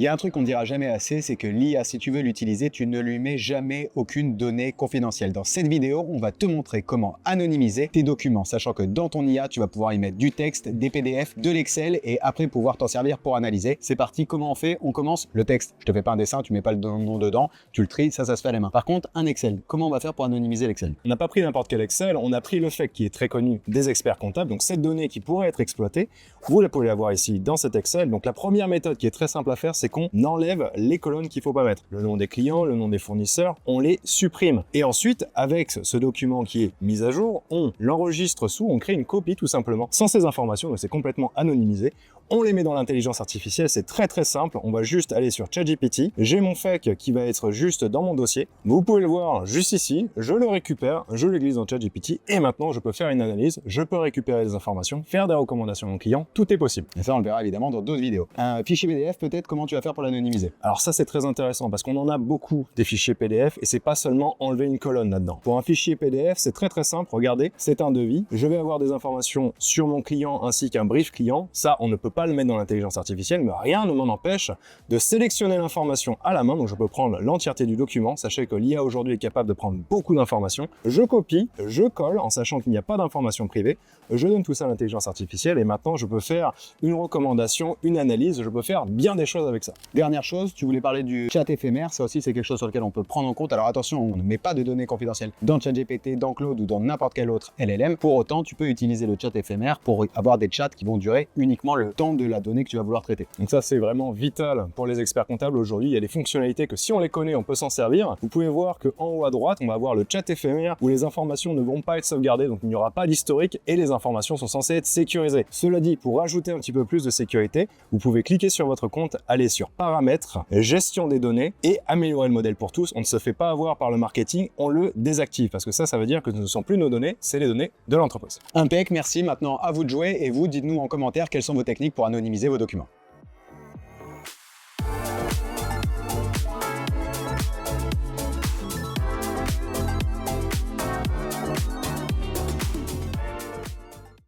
Il y a un truc qu'on ne dira jamais assez, c'est que l'IA, si tu veux l'utiliser, tu ne lui mets jamais aucune donnée confidentielle. Dans cette vidéo, on va te montrer comment anonymiser tes documents, sachant que dans ton IA, tu vas pouvoir y mettre du texte, des PDF, de l'Excel et après pouvoir t'en servir pour analyser. C'est parti, comment on fait? On commence le texte. Je te fais pas un dessin, tu mets pas le nom dedans, tu le tries, ça se fait à la main. Par contre, un Excel, comment on va faire pour anonymiser l'Excel? On n'a pas pris n'importe quel Excel, on a pris le fait qui est très connu des experts comptables, donc cette donnée qui pourrait être exploitée, vous la pouvez la voir ici dans cet Excel. Donc la première méthode qui est très simple à faire, c'est qu'on enlève les colonnes qu'il ne faut pas mettre. Le nom des clients, le nom des fournisseurs, on les supprime. Et ensuite, avec ce document qui est mis à jour, on l'enregistre sous, on crée une copie tout simplement, sans ces informations, donc c'est complètement anonymisé. On les met dans l'intelligence artificielle, c'est très simple, on va juste aller sur ChatGPT, j'ai mon FAQ qui va être juste dans mon dossier, vous pouvez le voir juste ici, je le récupère, je le glisse dans ChatGPT et maintenant je peux faire une analyse, je peux récupérer des informations, faire des recommandations à mon client, tout est possible. Et ça, on le verra évidemment dans d'autres vidéos. Un fichier PDF, peut-être, comment tu vas faire pour l'anonymiser? Alors ça, c'est très intéressant parce qu'on en a beaucoup des fichiers PDF et c'est pas seulement enlever une colonne là-dedans. Pour un fichier PDF, c'est très simple, regardez, c'est un devis, je vais avoir des informations sur mon client ainsi qu'un brief client, ça on ne peut pas le mettre dans l'intelligence artificielle, mais rien ne m'en empêche de sélectionner l'information à la main, donc je peux prendre l'entièreté du document, sachez que l'IA aujourd'hui est capable de prendre beaucoup d'informations, je copie, je colle en sachant qu'il n'y a pas d'informations privées, je donne tout ça à l'intelligence artificielle et maintenant je peux faire une recommandation, une analyse, je peux faire bien des choses avec ça. Dernière chose, tu voulais parler du chat éphémère, ça aussi c'est quelque chose sur lequel on peut prendre en compte. Alors attention, on ne met pas de données confidentielles dans ChatGPT, dans Claude ou dans n'importe quel autre LLM. Pour autant, tu peux utiliser le chat éphémère pour avoir des chats qui vont durer uniquement le temps de la donnée que tu vas vouloir traiter. Donc ça c'est vraiment vital pour les experts comptables aujourd'hui, il y a des fonctionnalités que si on les connaît, on peut s'en servir. Vous pouvez voir qu'en haut à droite, on va avoir le chat éphémère où les informations ne vont pas être sauvegardées, donc il n'y aura pas d'historique et les informations sont censées être sécurisées. Cela dit, pour ajouter un petit peu plus de sécurité, vous pouvez cliquer sur votre compte, aller sur paramètres, gestion des données et améliorer le modèle pour tous. On ne se fait pas avoir par le marketing, on le désactive parce que ça veut dire que ce ne sont plus nos données, c'est les données de l'entreprise. Impec, merci. Maintenant à vous de jouer et vous, dites-nous en commentaire quelles sont vos techniques pour anonymiser vos documents.